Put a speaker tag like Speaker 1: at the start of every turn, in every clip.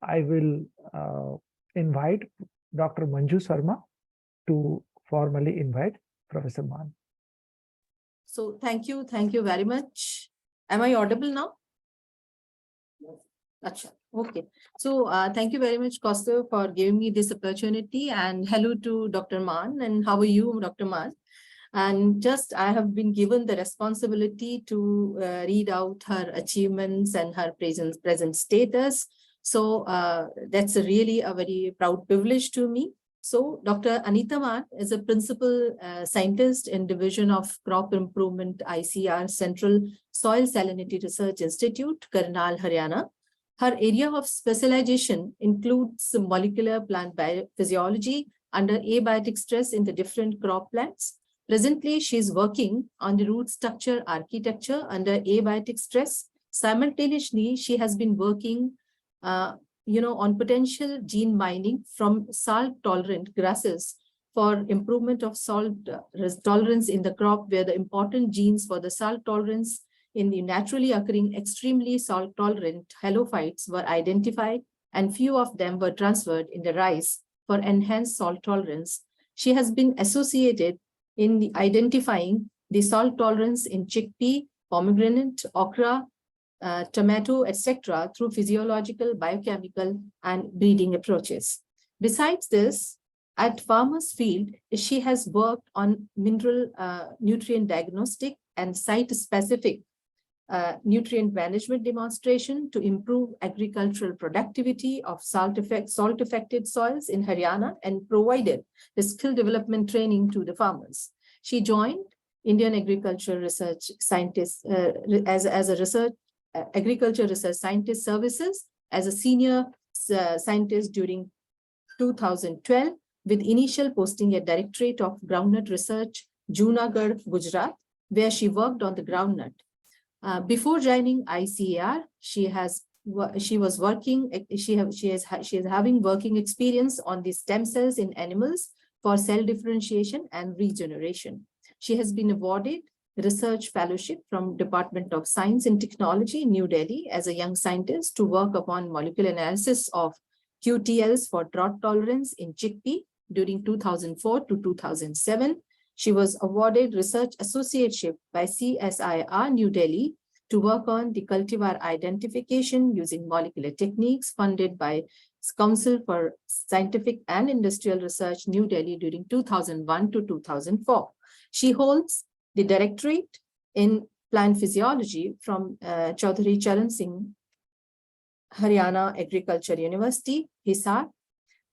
Speaker 1: I will invite Dr. Manju Sharma to formally invite Professor Mann.
Speaker 2: So thank you very much. Am I audible now? Achha. Okay. So thank you very much, Costa, for giving me this opportunity, and hello to Dr. Mann. And how are you, Dr. Mann? And just I have been given the responsibility to read out her achievements and her present status. So that's really a very proud privilege to me. So Dr. Anita Mann is a principal scientist in Division of Crop Improvement ICAR Central Soil Salinity Research Institute, Karnal, Haryana. Her area of specialization includes molecular plant physiology under abiotic stress in the different crop plants. Presently, she is working on the root structure architecture under abiotic stress. Simultaneously, she has been working on potential gene mining from salt-tolerant grasses for improvement of salt tolerance in the crop, where the important genes for the salt tolerance in the naturally occurring extremely salt-tolerant halophytes were identified, and few of them were transferred in the rice for enhanced salt tolerance. She has been associated in the identifying the salt tolerance in chickpea, pomegranate, okra, tomato, etc. through physiological, biochemical, and breeding approaches. Besides this, at Farmer's Field, she has worked on mineral nutrient diagnostic and site-specific nutrient management demonstration to improve agricultural productivity of salt-affected soils in Haryana, and provided the skill development training to the farmers. She joined Indian Agriculture Research Scientist as a research agriculture research scientist services as a senior scientist during 2012, with initial posting at Directorate of Groundnut Research, Junagadh, Gujarat, where she worked on the groundnut. Before joining ICAR, she is having working experience on the stem cells in animals for cell differentiation and regeneration. She has been awarded research fellowship from Department of Science and Technology, New Delhi, as a young scientist to work upon molecular analysis of QTLs for drought tolerance in chickpea during 2004 to 2007. She was awarded research associateship by CSIR New Delhi to work on the cultivar identification using molecular techniques funded by Council for Scientific and Industrial Research, New Delhi, during 2001 to 2004. She holds the doctorate in plant physiology from Chaudhary Charan Singh Haryana Agriculture University, Hisar,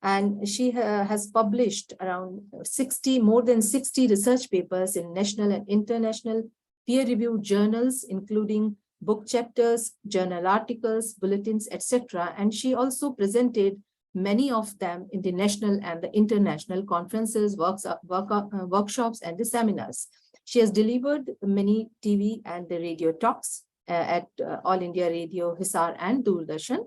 Speaker 2: and she has published around more than 60 research papers in national and international peer-reviewed journals, including book chapters, journal articles, bulletins, etc. And she also presented many of them in the national and the international conferences, workshops, and the seminars. She has delivered many TV and the radio talks at All India Radio, Hisar, and Doordarshan.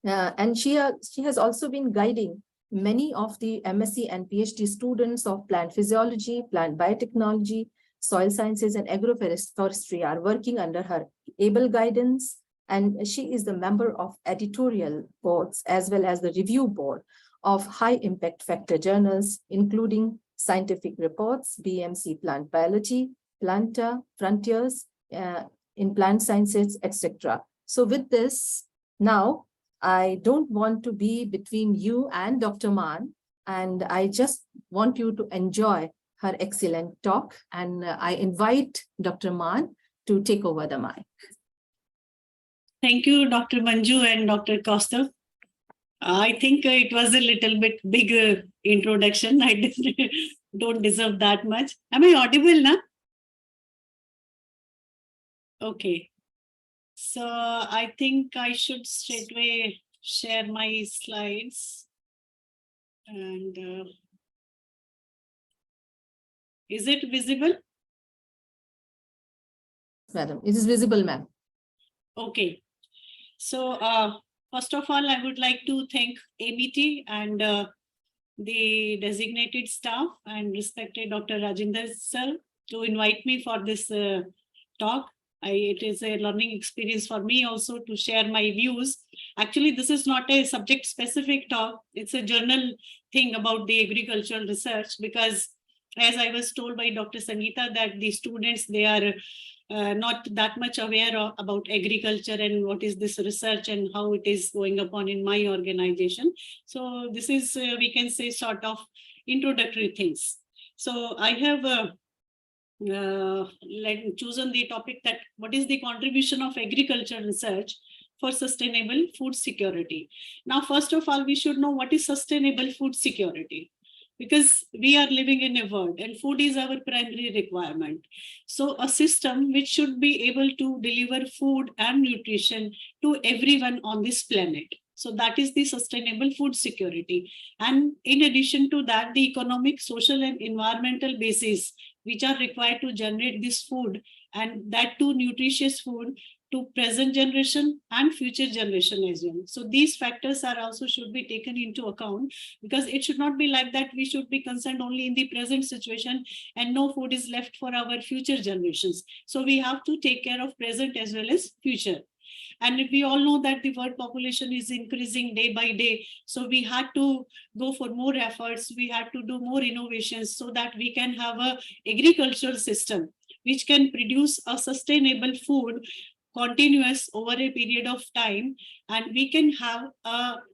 Speaker 2: And she has also been guiding many of the MSc and PhD students of plant physiology, plant biotechnology, soil sciences, and agroforestry are working under her able guidance. And she is the member of editorial boards as well as the review board of high impact factor journals, including Scientific Reports, BMC Plant Biology, Planta, Frontiers in Plant Sciences, etc. So with this, now I don't want to be between you and Dr. Mann, and I just want you to enjoy her excellent talk. And I invite Dr. Mann to take over the mic.
Speaker 3: Thank you, Dr. Manju and Dr. Costa. I think it was a little bit big introduction. I don't deserve that much. Am I audible now? Okay. So I think I should straightway share my slides. And is it visible?
Speaker 2: Madam, it is visible, ma'am.
Speaker 3: Okay. So first of all, I would like to thank ABT and the designated staff and respected Dr. Rajinder sir to invite me for this talk. It is a learning experience for me also to share my views. Actually, this is not a subject specific talk. It's a journal thing about the agricultural research, because as I was told by Dr. Sangeeta, that the students, they are not that much aware about agriculture and what is this research and how it is going upon in my organization. So this is, we can say, sort of introductory things. So I have chosen the topic that what is the contribution of agriculture research for sustainable food security. Now, first of all, we should know what is sustainable food security, because we are living in a world and food is our primary requirement. So a system which should be able to deliver food and nutrition to everyone on this planet. So that is the sustainable food security. And in addition to that, the economic, social, and environmental basis which are required to generate this food, and that too nutritious food to present generation and future generation as well. So these factors are also should be taken into account, because it should not be like that we should be concerned only in the present situation and no food is left for our future generations. So we have to take care of present as well as future. And we all know that the world population is increasing day by day. So we had to go for more efforts. We had to do more innovations so that we can have a agricultural system which can produce a sustainable food continuous over a period of time. And we can have,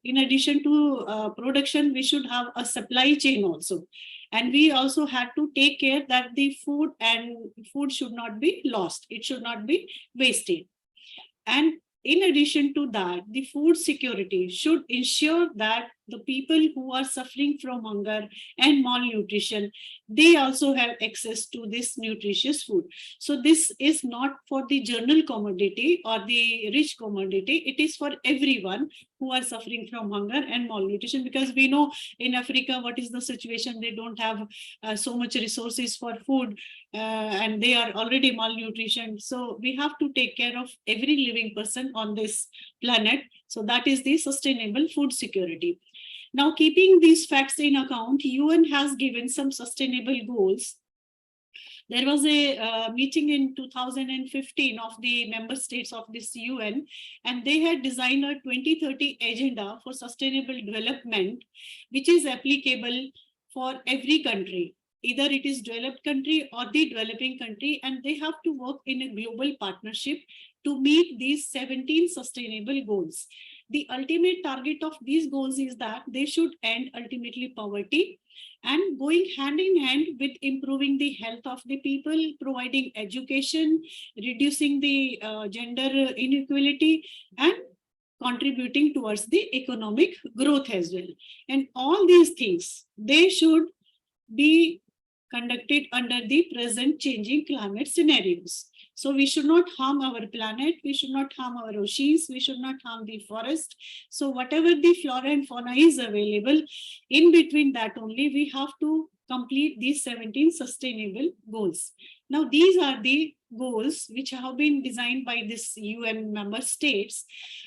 Speaker 3: in addition to production, we should have a supply chain also. And we also had to take care that the food should not be lost. It should not be wasted. And in addition to that, the food security should ensure that the people who are suffering from hunger and malnutrition, they also have access to this nutritious food. So this is not for the general commodity or the rich commodity. It is for everyone who are suffering from hunger and malnutrition, because we know in Africa, what is the situation? They don't have so much resources for food, and they are already malnutrition. So we have to take care of every living person on this planet. So that is the sustainable food security. Now, keeping these facts in account, UN has given some sustainable goals. There was a meeting in 2015 of the member states of this UN, and they had designed a 2030 agenda for sustainable development, which is applicable for every country. Either it is developed country or the developing country, and they have to work in a global partnership to meet these 17 sustainable goals. The ultimate target of these goals is that they should end ultimately poverty, and going hand in hand with improving the health of the people, providing education, reducing the gender inequality, and contributing towards the economic growth as well. And all these things, they should be conducted under the present changing climate scenarios. So we should not harm our planet, we should not harm our oceans, we should not harm the forest. So whatever the flora and fauna is available, in between that only we have to complete these 17 sustainable goals. Now these are the goals which have been designed by this UN member states,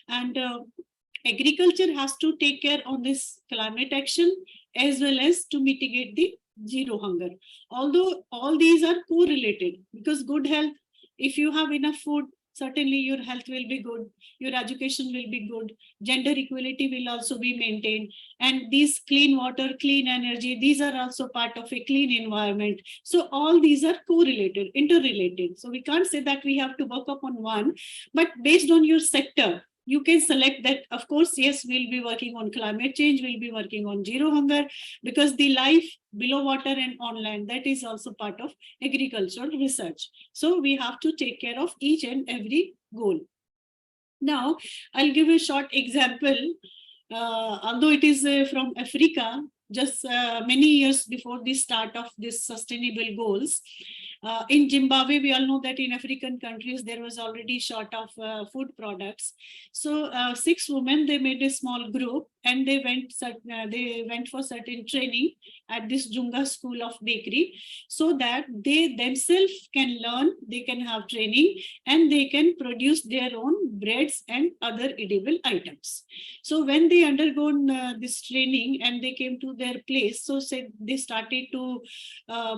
Speaker 3: and agriculture has to take care on this climate action as well as to mitigate the zero hunger. Although all these are correlated, because good health, if you have enough food, certainly your health will be good, your education will be good, gender equality will also be maintained, and these clean water, clean energy, these are also part of a clean environment. So all these are correlated, interrelated. So we can't say that we have to work upon one, but based on your sector, you can select that. Of course, yes, we'll be working on climate change, we'll be working on zero hunger, because the life below water and on land, that is also part of agricultural research. So we have to take care of each and every goal. Now, I'll give a short example. Although it is from Africa, just many years before the start of this sustainable goals, in Zimbabwe, we all know that in African countries, there was already short of food products. So 6 women, they made a small group, and they went for certain training at this Junga School of Bakery, so that they themselves can learn, they can have training, and they can produce their own breads and other edible items. So when they undergone this training and they came to their place, so they started to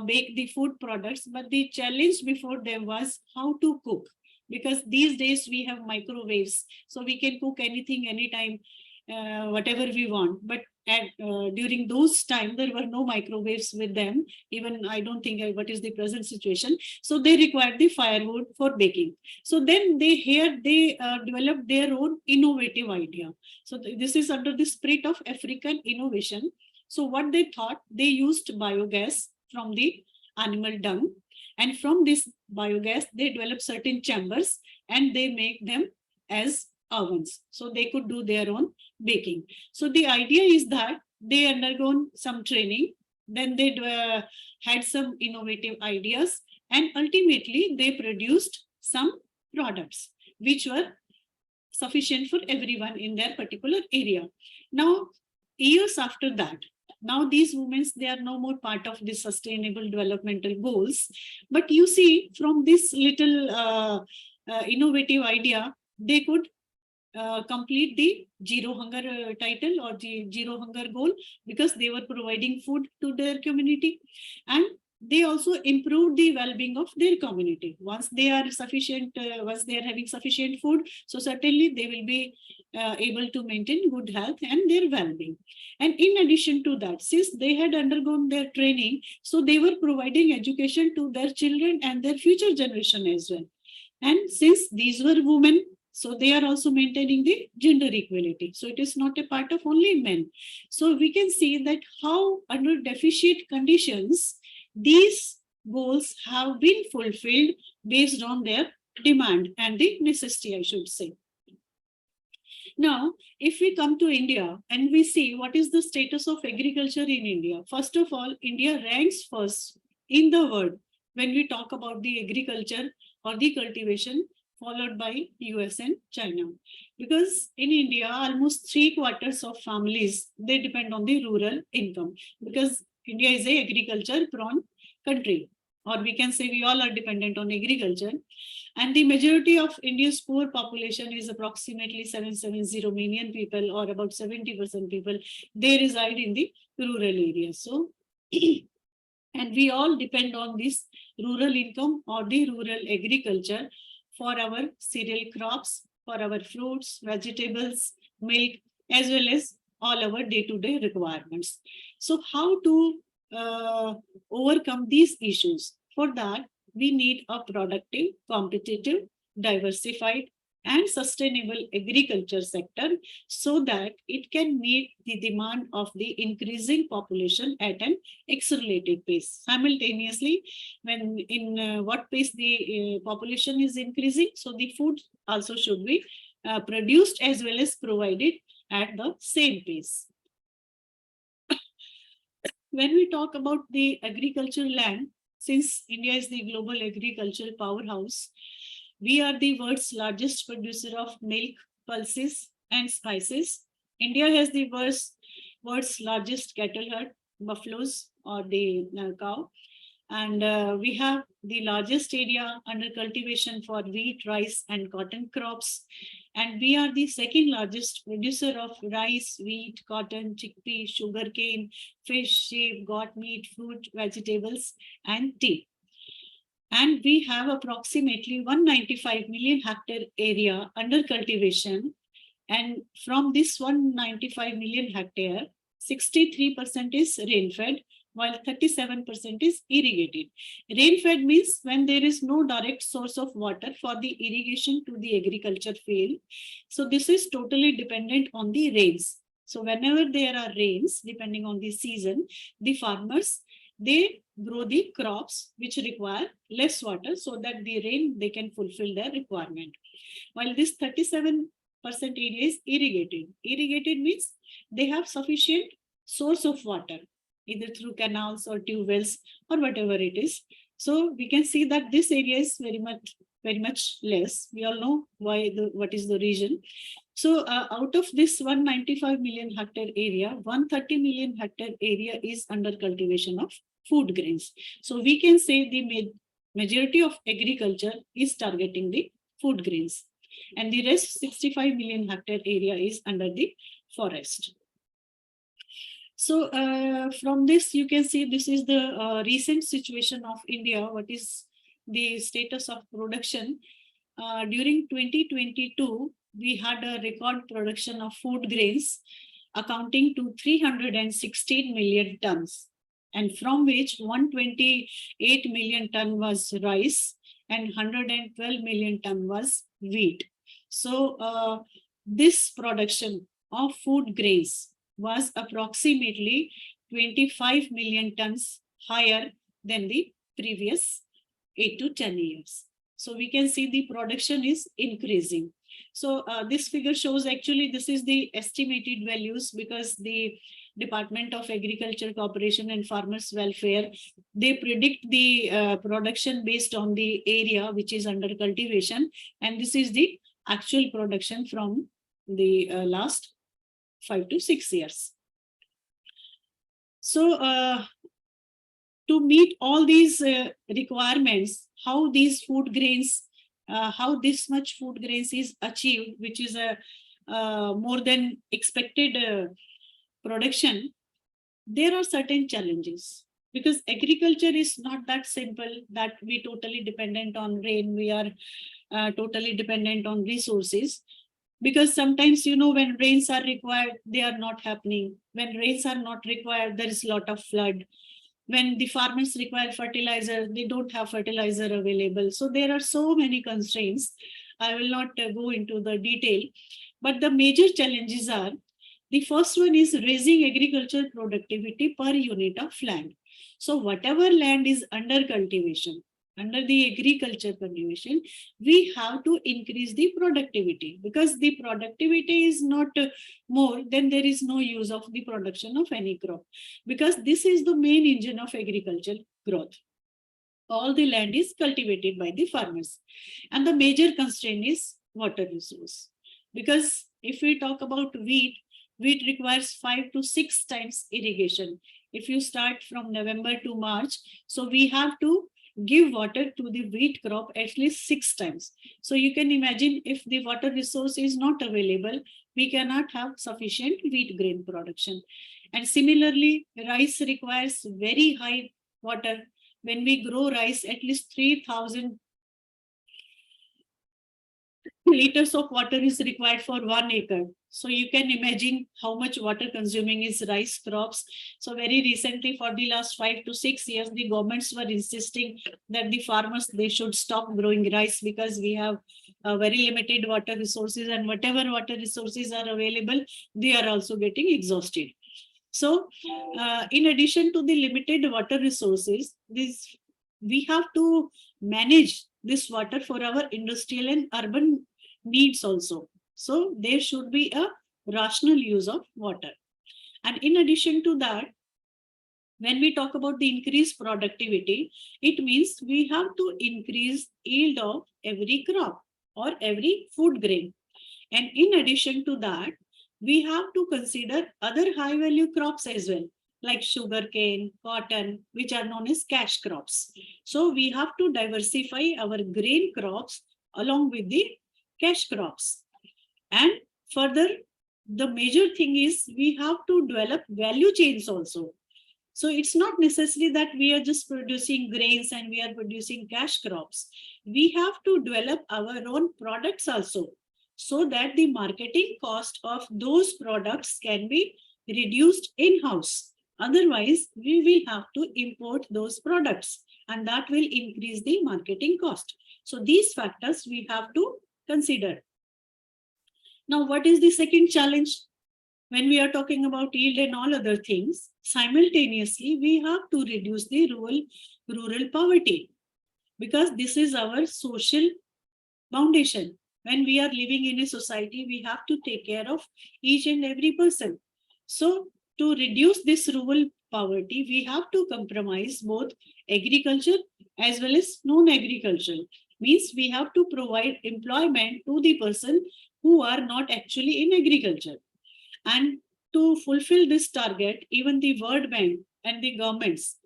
Speaker 3: bake the food products, but the challenge before them was how to cook, because these days we have microwaves, so we can cook anything, anytime, whatever we want. But during those times, there were no microwaves with them. Even I don't think what is the present situation. So they required the firewood for baking. So then they developed their own innovative idea. So this is under the spirit of African innovation. So what they thought, they used biogas from the animal dung, and from this biogas they developed certain chambers and they make them as ovens, so they could do their own baking. So the idea is that they undergone some training, then they had some innovative ideas, and ultimately they produced some products which were sufficient for everyone in their particular area. Now, years after that, now these women, they are no more part of the sustainable developmental goals. But you see, from this little innovative idea, they could complete the zero hunger title or the zero hunger goal, because they were providing food to their community, and they also improved the well-being of their community. Once they are sufficient, once they are having sufficient food, so certainly they will be able to maintain good health and their well-being. And in addition to that, since they had undergone their training, so they were providing education to their children and their future generation as well. And since these were women, so they are also maintaining the gender equality. So it is not a part of only men. So we can see that how under deficient conditions, these goals have been fulfilled based on their demand and the necessity, I should say. Now, if we come to India and we see what is the status of agriculture in India, first of all, India ranks first in the world when we talk about the agriculture or the cultivation, followed by US and China. Because in India, almost 3/4 of families, they depend on the rural income, because India is a agriculture prone country, or we can say we all are dependent on agriculture. And the majority of India's poor population is approximately 770 million people, or about 70% people, they reside in the rural areas. So, and we all depend on this rural income or the rural agriculture for our cereal crops, for our fruits, vegetables, milk, as well as all our day-to-day requirements. So how to overcome these issues? For that, we need a productive, competitive, diversified, and sustainable agriculture sector, so that it can meet the demand of the increasing population at an accelerated pace. Simultaneously, when in what pace the population is increasing, so the food also should be produced as well as provided at the same pace. When we talk about the agricultural land, since India is the global agricultural powerhouse, we are the world's largest producer of milk, pulses, and spices. India has the world's largest cattle herd, buffaloes or the cow. And we have the largest area under cultivation for wheat, rice, and cotton crops. And we are the second largest producer of rice, wheat, cotton, chickpea, sugarcane, fish, sheep, goat meat, fruit, vegetables, and tea. And we have approximately 195 million hectare area under cultivation. And from this 195 million hectare, 63% is rain-fed, while 37% is irrigated. Rain-fed means when there is no direct source of water for the irrigation to the agriculture field. So this is totally dependent on the rains. So whenever there are rains, depending on the season, the farmers, they grow the crops which require less water, so that the rain, they can fulfill their requirement. While this 37% area is irrigated. Irrigated means they have sufficient source of water, either through canals or tube wells or whatever it is. So we can see that this area is very much less. We all know why, what is the reason. So out of this 195 million hectare area, 130 million hectare area is under cultivation of food grains. So we can say the majority of agriculture is targeting the food grains, and the rest 65 million hectare area is under the forest. So from this, you can see this is the recent situation of India. What is the status of production? during 2022, we had a record production of food grains accounting to 316 million tons, and from which 128 million ton was rice and 112 million ton was wheat. So this production of food grains was approximately 25 million tons higher than the previous 8 to 10 years. So we can see the production is increasing. So this figure shows actually this is the estimated values, because the Department of Agriculture, Cooperation and Farmers Welfare, they predict the production based on the area which is under cultivation, and this is the actual production from the last 5 to 6 years. So to meet all these requirements, how these food grains, how this much food grains is achieved, which is a more than expected production, there are certain challenges, because agriculture is not that simple that we totally dependent on rain, we are totally dependent on resources. Because sometimes, you know, when rains are required, they are not happening. When rains are not required, there is a lot of flood. When the farmers require fertilizer, they don't have fertilizer available. So there are so many constraints. I will not go into the detail, but the major challenges are, the first one is raising agricultural productivity per unit of land. So whatever land is under cultivation, under the agriculture cultivation, we have to increase the productivity, because the productivity is not more, then there is no use of the production of any crop, because this is the main engine of agricultural growth. All the land is cultivated by the farmers, and the major constraint is water resource. Because if we talk about wheat requires 5 to 6 times irrigation. If you start from November to March, so we have to give water to the wheat crop at least 6 times. So you can imagine, if the water resource is not available, we cannot have sufficient wheat grain production. And similarly, rice requires very high water. When we grow rice, at least 3,000 liters of water is required for 1 acre. So you can imagine how much water consuming is rice crops. So very recently, for the last 5 to 6 years, the governments were insisting that the farmers, they should stop growing rice, because we have very limited water resources, and whatever water resources are available, they are also getting exhausted. So in addition to the limited water resources, we have to manage this water for our industrial and urban needs also. So there should be a rational use of water. And in addition to that, when we talk about the increased productivity, it means we have to increase yield of every crop or every food grain. And in addition to that, we have to consider other high value crops as well, like sugarcane, cotton, which are known as cash crops. So we have to diversify our grain crops along with the cash crops. And further, the major thing is we have to develop value chains also. So it's not necessary that we are just producing grains and we are producing cash crops. We have to develop our own products also, so that the marketing cost of those products can be reduced in-house. Otherwise, we will have to import those products, and that will increase the marketing cost. So these factors we have to consider. Now, what is the second challenge? When we are talking about yield and all other things, simultaneously, we have to reduce the rural poverty, because this is our social foundation. When we are living in a society, we have to take care of each and every person. So to reduce this rural poverty, we have to compromise both agriculture as well as non-agriculture. Means we have to provide employment to the person who are not actually in agriculture. And to fulfill this target, even the World Bank and the governments,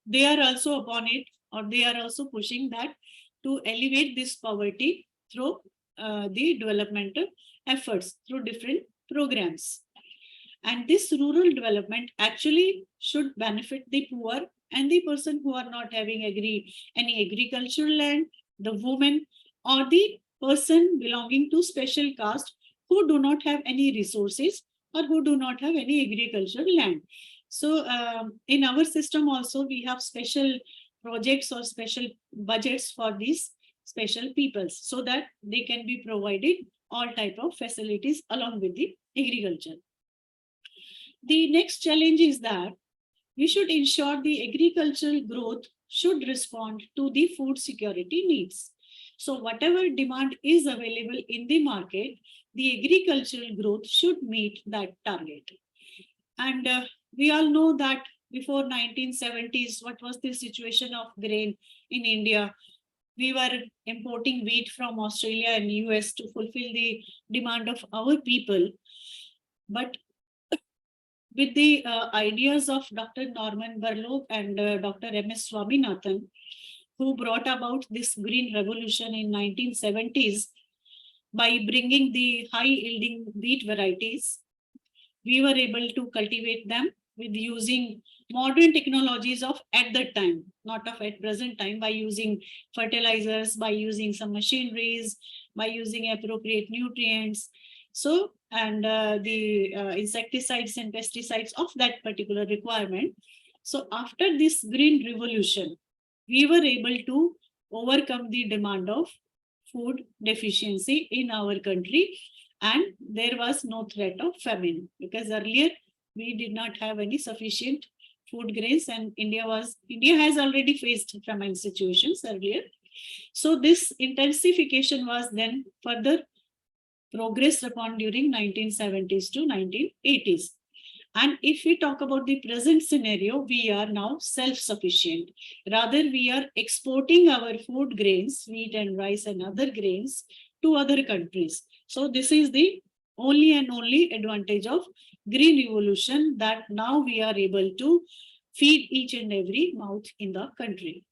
Speaker 3: they are also upon it, or they are also pushing that to alleviate this poverty through the developmental efforts, through different programs. And this rural development actually should benefit the poor and the person who are not having any agricultural land, the women, or the person belonging to special caste who do not have any resources or who do not have any agricultural land. So in our system also, we have special projects or special budgets for these special peoples so that they can be provided all type of facilities along with the agriculture. The next challenge is that we should ensure the agricultural growth should respond to the food security needs. So whatever demand is available in the market, the agricultural growth should meet that target. And we all know that before 1970s, what was the situation of grain in India? We were importing wheat from Australia and US to fulfill the demand of our people. But with the ideas of Dr. Norman Borlaug and Dr. M.S. Swaminathan, who brought about this green revolution in 1970s by bringing the high-yielding wheat varieties, we were able to cultivate them with using modern technologies of at that time, not of at present time, by using fertilizers, by using some machineries, by using appropriate nutrients. So, and the insecticides and pesticides of that particular requirement. So after this green revolution, we were able to overcome the demand of food deficiency in our country, and there was no threat of famine, because earlier we did not have any sufficient food grains, and India has already faced famine situations earlier. So this intensification was then further progressed upon during 1970s to 1980s. And if we talk about the present scenario, we are now self-sufficient. Rather, we are exporting our food grains, wheat and rice and other grains, to other countries. So this is the only and only advantage of green revolution, that now we are able to feed each and every mouth in the country.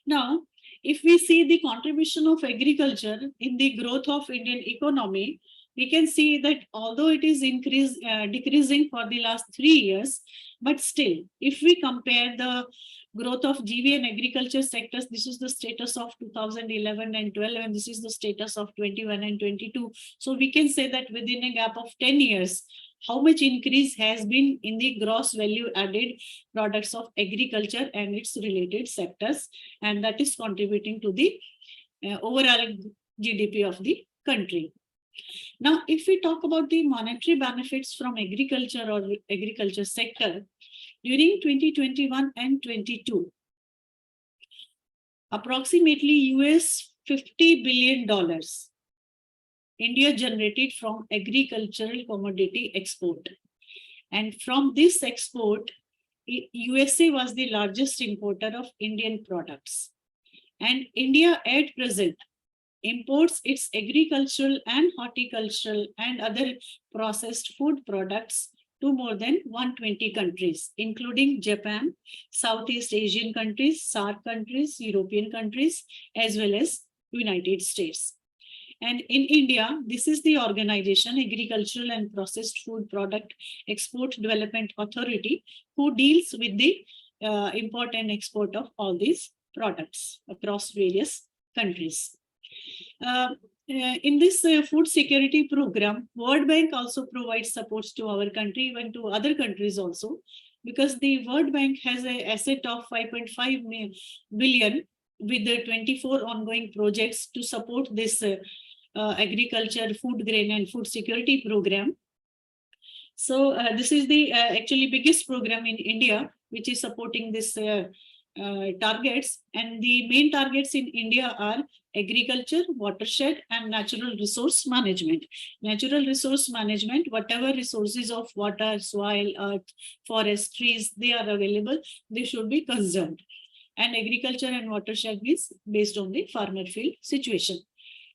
Speaker 3: Now, if we see the contribution of agriculture in the growth of Indian economy, we can see that although it is decreasing for the last 3 years, but still, if we compare the growth of GV and agriculture sectors, this is the status of 2011 and 12, and this is the status of 21 and 22. So we can say that within a gap of 10 years, how much increase has been in the gross value added products of agriculture and its related sectors, and that is contributing to the overall GDP of the country. Now, if we talk about the monetary benefits from agriculture or agriculture sector, during 2021 and 22, approximately US $50 billion India generated from agricultural commodity export. And from this export, USA was the largest importer of Indian products. And India at present imports its agricultural and horticultural and other processed food products to more than 120 countries, including Japan, Southeast Asian countries, SAARC countries, European countries, as well as United States. And in India, this is the organization, Agricultural and Processed Food Product Export Development Authority, who deals with the import and export of all these products across various countries. In this food security program, World Bank also provides supports to our country, even to other countries also, because the World Bank has an asset of 5.5 billion with the 24 ongoing projects to support this agriculture, food grain and food security program. So this is the actually biggest program in India, which is supporting this targets, and the main targets in India are agriculture, watershed, and natural resource management. Natural resource management, whatever resources of water, soil, earth, forest, trees, they are available, they should be conserved. And agriculture and watershed is based on the farmer field situation.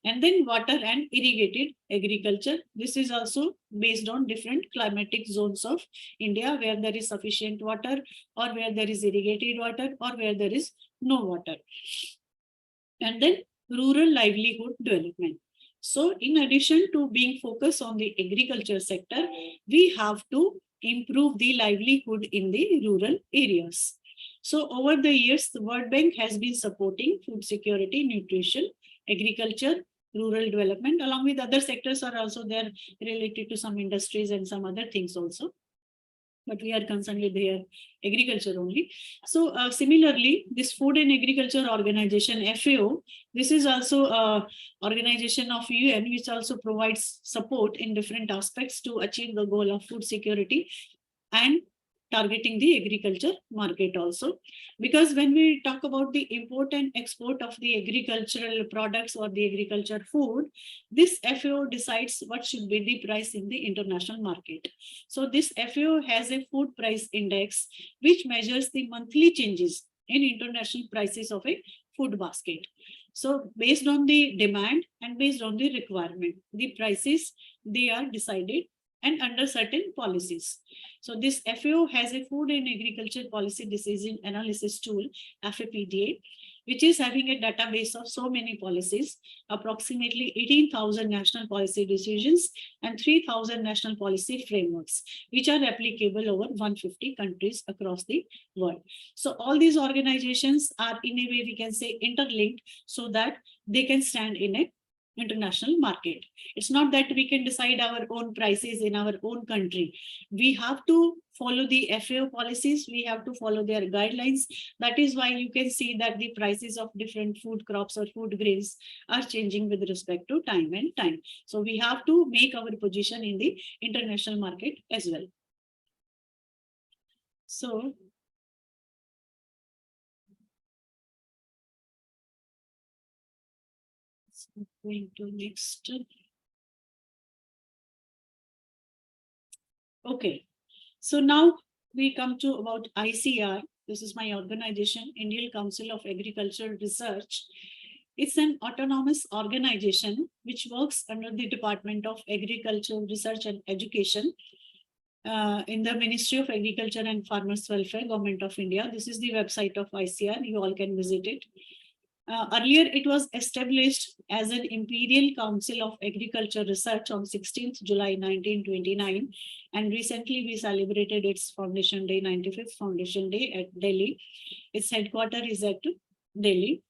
Speaker 3: And then water and irrigated agriculture. This is also based on different climatic zones of India, where there is sufficient water, or where there is irrigated water, or where there is no water. And then rural livelihood development. So in addition to being focused on the agriculture sector, we have to improve the livelihood in the rural areas. So over the years, the World Bank has been supporting food security, nutrition, agriculture, rural development, along with other sectors are also there related to some industries and some other things also. But we are concerned with their agriculture only. So similarly, this Food and Agriculture Organization, FAO, this is also an organization of UN, which also provides support in different aspects to achieve the goal of food security and targeting the agriculture market also. Because when we talk about the import and export of the agricultural products or the agriculture food, this FAO decides what should be the price in the international market. So this FAO has a food price index, which measures the monthly changes in international prices of a food basket. So based on the demand and based on the requirement, the prices, they are decided and under certain policies. So this FAO has a Food and Agriculture Policy Decision Analysis Tool, FAPDA, which is having a database of so many policies, approximately 18,000 national policy decisions and 3,000 national policy frameworks, which are applicable over 150 countries across the world. So all these organizations are in a way, we can say, interlinked so that they can stand in a international market. It's not that we can decide our own prices in our own country. We have to follow the FAO policies. We have to follow their guidelines. That is why you can see that the prices of different food crops or food grains are changing with respect to time and time. So we have to make our position in the international market as well. So going to next. Okay, so now we come to about ICAR. This is my organization, Indian Council of Agricultural Research. It's an autonomous organization which works under the Department of Agriculture, Research and Education in the Ministry of Agriculture and Farmers Welfare, Government of India. This is the website of ICAR. You all can visit it. Earlier, it was established as an Imperial Council of Agriculture Research on 16th July 1929. And recently, we celebrated its Foundation Day, 95th Foundation Day at Delhi. Its headquarters is at Delhi.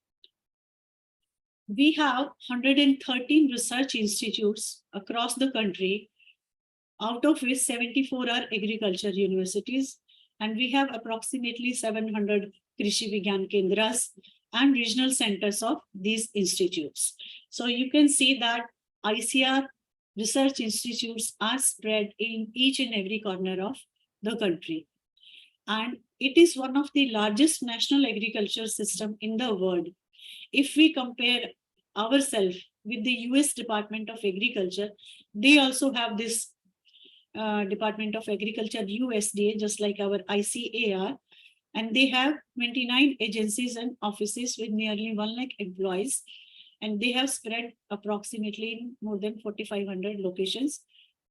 Speaker 3: We have 113 research institutes across the country, out of which 74 are agriculture universities. And we have approximately 700 Krishi Vigyan Kendras and regional centers of these institutes. So you can see that ICAR research institutes are spread in each and every corner of the country. And it is one of the largest national agriculture system in the world. If we compare ourselves with the US Department of Agriculture, they also have this Department of Agriculture, USDA, just like our ICAR. And they have 29 agencies and offices with nearly 1 lakh employees. And they have spread approximately in more than 4,500 locations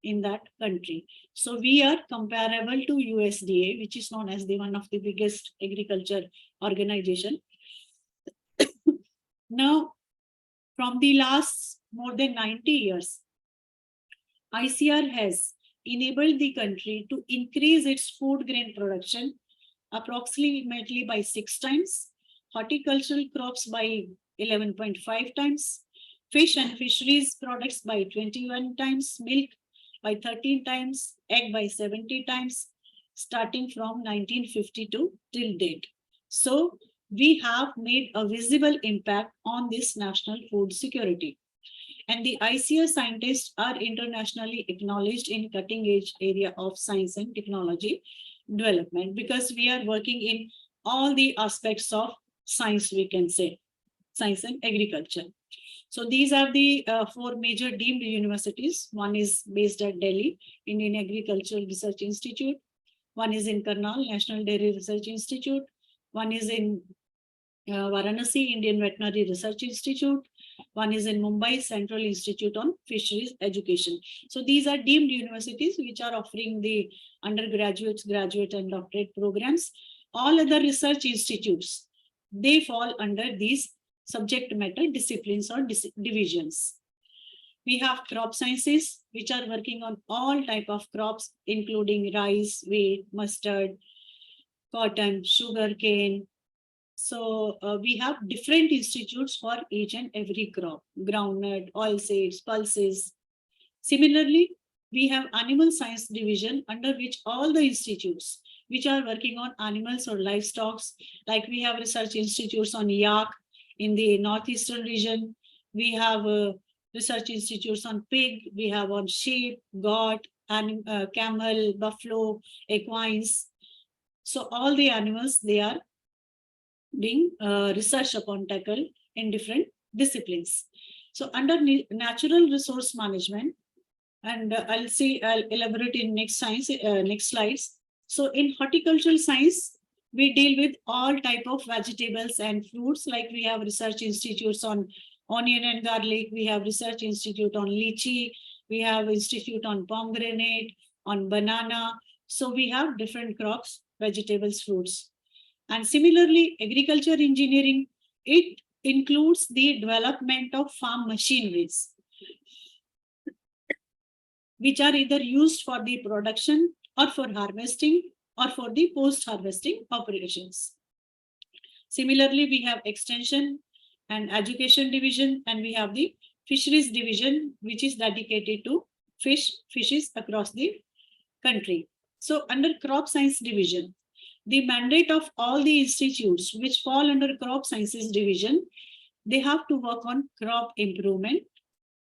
Speaker 3: in that country. So we are comparable to USDA, which is known as the one of the biggest agriculture organization. Now, from the last more than 90 years, ICAR has enabled the country to increase its food grain production approximately by 6 times, horticultural crops by 11.5 times, fish and fisheries products by 21 times, milk by 13 times, egg by 70 times, starting from 1952 till date. So we have made a visible impact on this national food security. And the ICAR scientists are internationally acknowledged in cutting-edge area of science and technology development, because we are working in all the aspects of science, we can say, science and agriculture. So these are the 4 major deemed universities. One is based at Delhi, Indian Agricultural Research Institute. One is in Karnal, National Dairy Research Institute. One is in Varanasi, Indian Veterinary Research Institute. One is in Mumbai, Central Institute on Fisheries Education. So these are deemed universities which are offering the undergraduate, graduate and doctorate programs. All other research institutes, they fall under these subject matter disciplines or divisions. We have crop sciences, which are working on all type of crops, including rice, wheat, mustard, cotton, sugarcane, So we have different institutes for each and every crop, groundnut, oilseeds, pulses. Similarly, we have animal science division under which all the institutes which are working on animals or livestock, like we have research institutes on yak in the northeastern region. We have research institutes on pig, we have on sheep, goat, camel, buffalo, equines. So all the animals, they are being researched upon tackle in different disciplines. So under natural resource management, and I'll elaborate in next slides. So in horticultural science, we deal with all type of vegetables and fruits, like we have research institutes on onion and garlic, we have research institute on lychee, we have institute on pomegranate, on banana. So we have different crops, vegetables, fruits. And similarly, agriculture engineering, it includes the development of farm machineries, which are either used for the production or for harvesting or for the post-harvesting operations. Similarly, we have extension and education division, and we have the fisheries division, which is dedicated to fishes across the country. So under crop science division, the mandate of all the institutes which fall under crop sciences division, they have to work on crop improvement.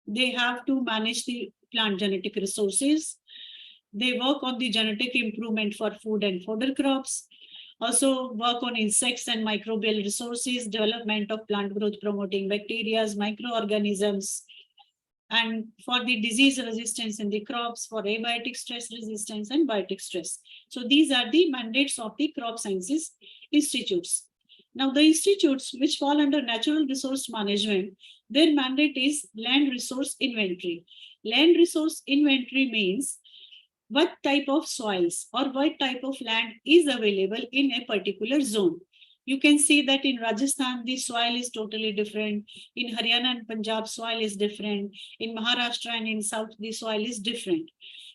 Speaker 3: They have to manage the plant genetic resources. They work on the genetic improvement for food and fodder crops. Also work on insects and microbial resources, development of plant growth promoting bacteria, microorganisms, and for the disease resistance in the crops, for abiotic stress resistance and biotic stress. So these are the mandates of the crop sciences institutes. Now the institutes which fall under natural resource management, their mandate is land resource inventory. Land resource inventory means what type of soils or what type of land is available in a particular zone. You can see that in Rajasthan, the soil is totally different. In Haryana and Punjab, soil is different. In Maharashtra and in South, the soil is different.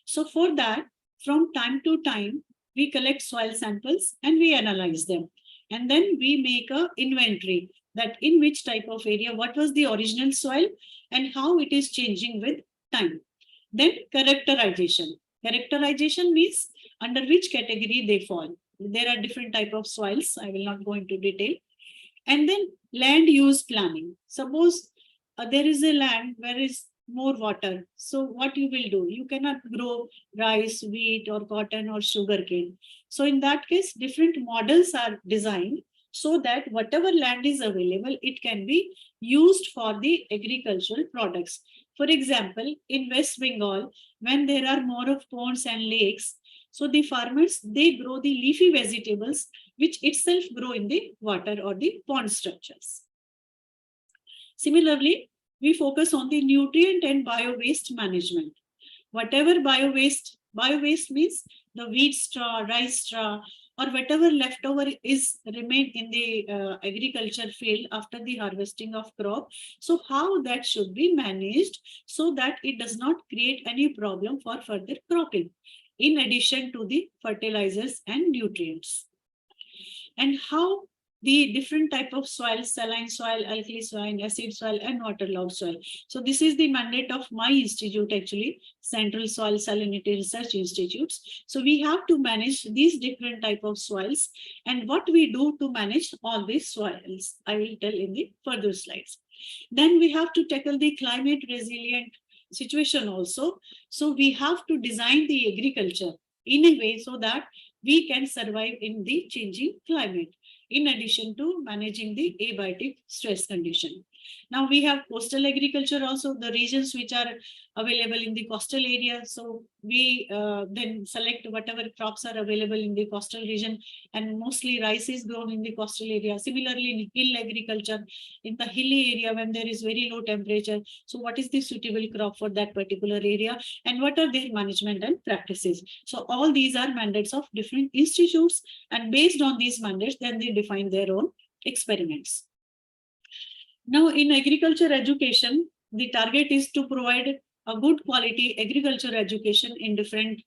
Speaker 3: So for that, from time to time, we collect soil samples and we analyze them. And then we make an inventory that in which type of area, what was the original soil and how it is changing with time. Then characterization. Characterization means under which category they fall. There are different type of soils. I will not go into detail. And then land use planning. Suppose there is a land where is more water. So what you will do? You cannot grow rice, wheat, or cotton or sugarcane. So in that case, different models are designed so that whatever land is available, it can be used for the agricultural products. For example, in West Bengal, when there are more of ponds and lakes, so the farmers, they grow the leafy vegetables, which itself grow in the water or the pond structures. Similarly, we focus on the nutrient and bio-waste management. Whatever bio-waste means the wheat straw, rice straw, or whatever leftover is remain in the agriculture field after the harvesting of crop. So how that should be managed so that it does not create any problem for further cropping, in addition to the fertilizers and nutrients. And how the different type of soil, saline soil, alkali soil, acid soil, and waterlogged soil. So this is the mandate of my institute, actually, Central Soil Salinity Research Institutes. So we have to manage these different type of soils and what we do to manage all these soils, I will tell in the further slides. Then we have to tackle the climate resilient situation also. So we have to design the agriculture in a way so that we can survive in the changing climate, in addition to managing the abiotic stress condition. Now we have coastal agriculture also, the regions which are available in the coastal area. So we then select whatever crops are available in the coastal region, and mostly rice is grown in the coastal area. Similarly, in hill agriculture, in the hilly area when there is very low temperature, so what is the suitable crop for that particular area and what are their management and practices. So all these are mandates of different institutes, and based on these mandates, then they define their own experiments. Now, in agriculture education, the target is to provide a good quality agriculture education in different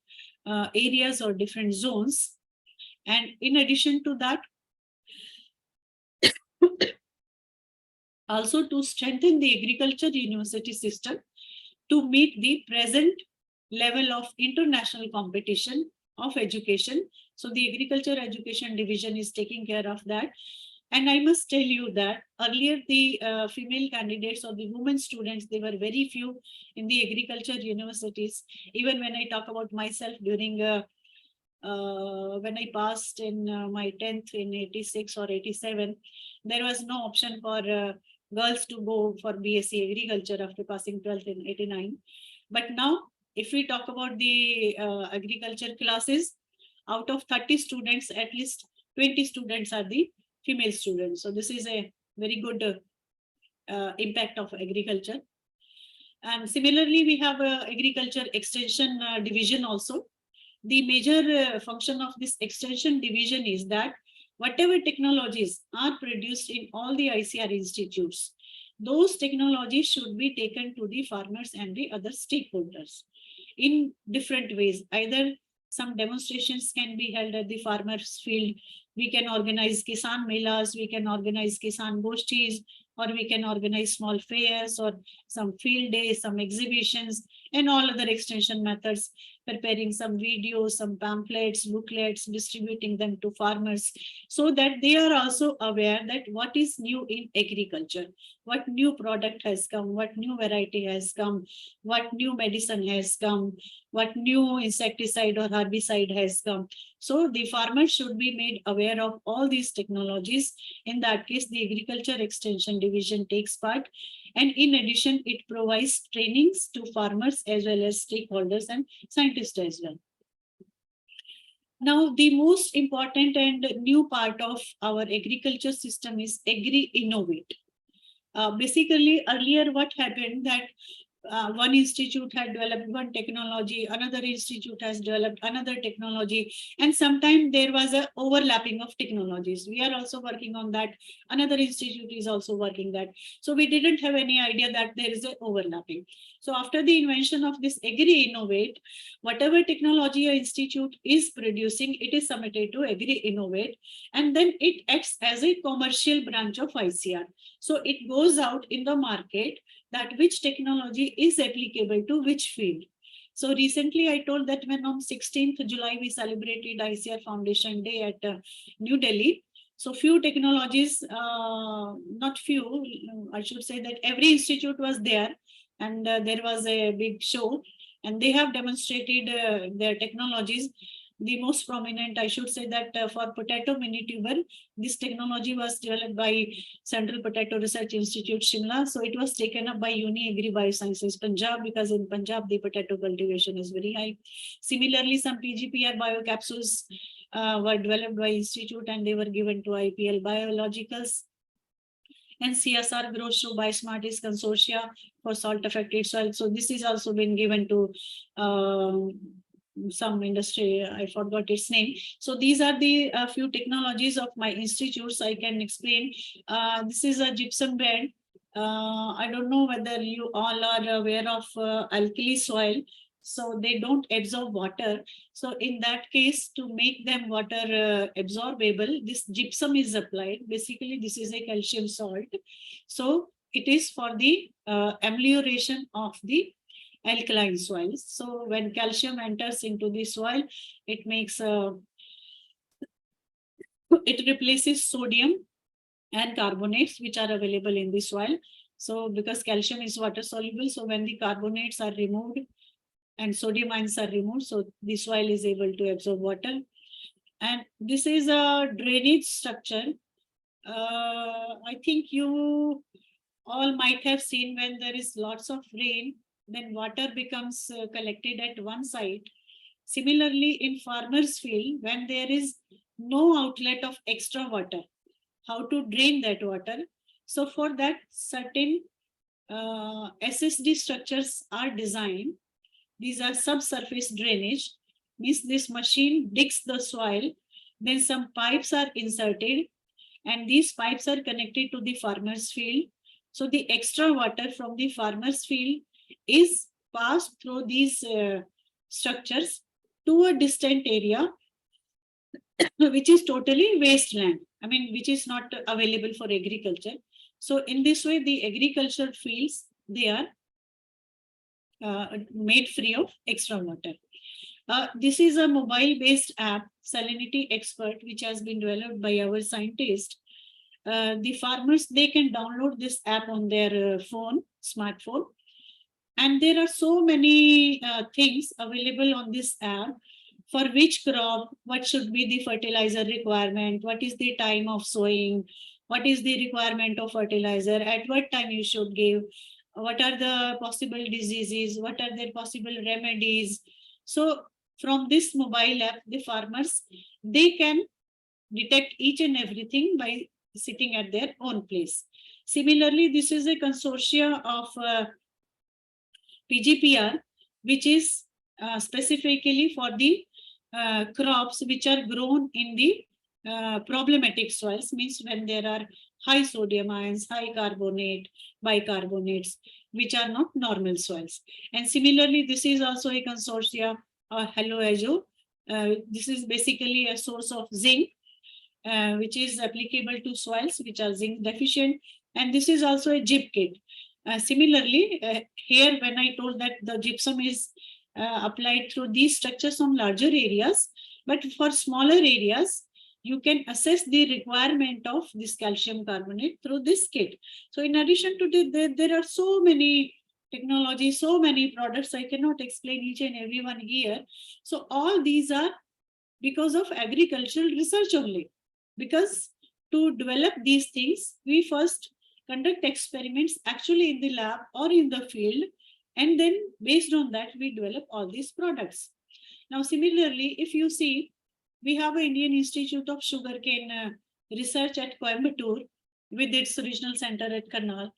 Speaker 3: areas or different zones. And in addition to that, Also to strengthen the agriculture university system to meet the present level of international competition of education. So the agriculture education division is taking care of that. And I must tell you that earlier the female candidates or the women students, they were very few in the agriculture universities. Even when I talk about myself during when I passed in my 10th in 86 or 87, there was no option for girls to go for BSc Agriculture after passing 12th in 89. But now, if we talk about the agriculture classes, out of 30 students, at least 20 students are the female students. So this is a very good impact of agriculture. And similarly, we have agriculture extension division also. The major function of this extension division is that whatever technologies are produced in all the ICAR institutes, those technologies should be taken to the farmers and the other stakeholders in different ways. Either some demonstrations can be held at the farmers' field. We can organize Kisan Melas, we can organize Kisan Goshtis, or we can organize small fairs or some field days, some exhibitions, and all other extension methods, preparing some videos, some pamphlets, booklets, distributing them to farmers so that they are also aware that what is new in agriculture, what new product has come, what new variety has come, what new medicine has come, what new insecticide or herbicide has come. So the farmers should be made aware of all these technologies. In that case, the agriculture extension division takes part. And in addition, it provides trainings to farmers as well as stakeholders and scientists as well. Now, the most important and new part of our agriculture system is Agri-Innovate. Basically, earlier what happened that one institute had developed one technology, another institute has developed another technology, and sometimes there was an overlapping of technologies. We are also working on that. Another institute is also working that. So we didn't have any idea that there is an overlapping. So after the invention of this Agri-Innovate, whatever technology an institute is producing, it is submitted to Agri-Innovate, and then it acts as a commercial branch of ICAR. So it goes out in the market that which technology is applicable to which field. So recently I told that when on 16th July, we celebrated ICAR Foundation Day at New Delhi. So few technologies, not few, I should say that every institute was there, and there was a big show, and they have demonstrated their technologies. The most prominent, I should say that for potato mini tuber, this technology was developed by Central Potato Research Institute, Shimla. So it was taken up by Uni Agri Biosciences, Punjab, because in Punjab, the potato cultivation is very high. Similarly, some PGPR biocapsules were developed by Institute, and they were given to IPL Biologicals. And CSR growth through Biosmartis Consortia for salt affected soil. So this is also been given to some industry, I forgot its name. So these are the few technologies of my institutes I can explain. This is a gypsum bed. I don't know whether you all are aware of alkali soil. So they don't absorb water. So in that case, to make them water absorbable, this gypsum is applied. Basically, this is a calcium salt. So it is for the amelioration of the alkaline soils. So when calcium enters into the soil, it makes it replaces sodium and carbonates which are available in the soil. So because calcium is water soluble, so when the carbonates are removed and sodium ions are removed, so the soil is able to absorb water. And this is a drainage structure. I think you all might have seen when there is lots of rain, then water becomes collected at one side. Similarly, in farmers' field, when there is no outlet of extra water, how to drain that water? So for that, certain SSD structures are designed. These are subsurface drainage, means this machine digs the soil, then some pipes are inserted, and these pipes are connected to the farmer's field. So the extra water from the farmer's field is passed through these structures to a distant area, which is totally wasteland. which is not available for agriculture. So in this way, the agriculture fields, they are made free of extra water. This is a mobile-based app, Salinity Expert, which has been developed by our scientists. The farmers, they can download this app on their smartphone. And there are so many things available on this app for which crop, what should be the fertilizer requirement, what is the time of sowing, what is the requirement of fertilizer, at what time you should give, what are the possible diseases, what are the possible remedies. So from this mobile app, the farmers, they can detect each and everything by sitting at their own place. Similarly, this is a consortia of PGPR, which is specifically for the crops which are grown in the problematic soils, means when there are high sodium ions, high carbonate, bicarbonates, which are not normal soils. And similarly, this is also a consortia, Hello Ajo. This is basically a source of zinc, which is applicable to soils which are zinc deficient. And this is also a gyp kit. Similarly, here when I told that the gypsum is applied through these structures on larger areas, but for smaller areas, you can assess the requirement of this calcium carbonate through this kit. So in addition to this, there are so many technologies, so many products, I cannot explain each and every one here. So all these are because of agricultural research only. Because to develop these things, we first conduct experiments actually in the lab or in the field, and then based on that, we develop all these products. Now, similarly, if you see, we have an Indian Institute of Sugarcane Research at Coimbatore with its regional center at Karnal.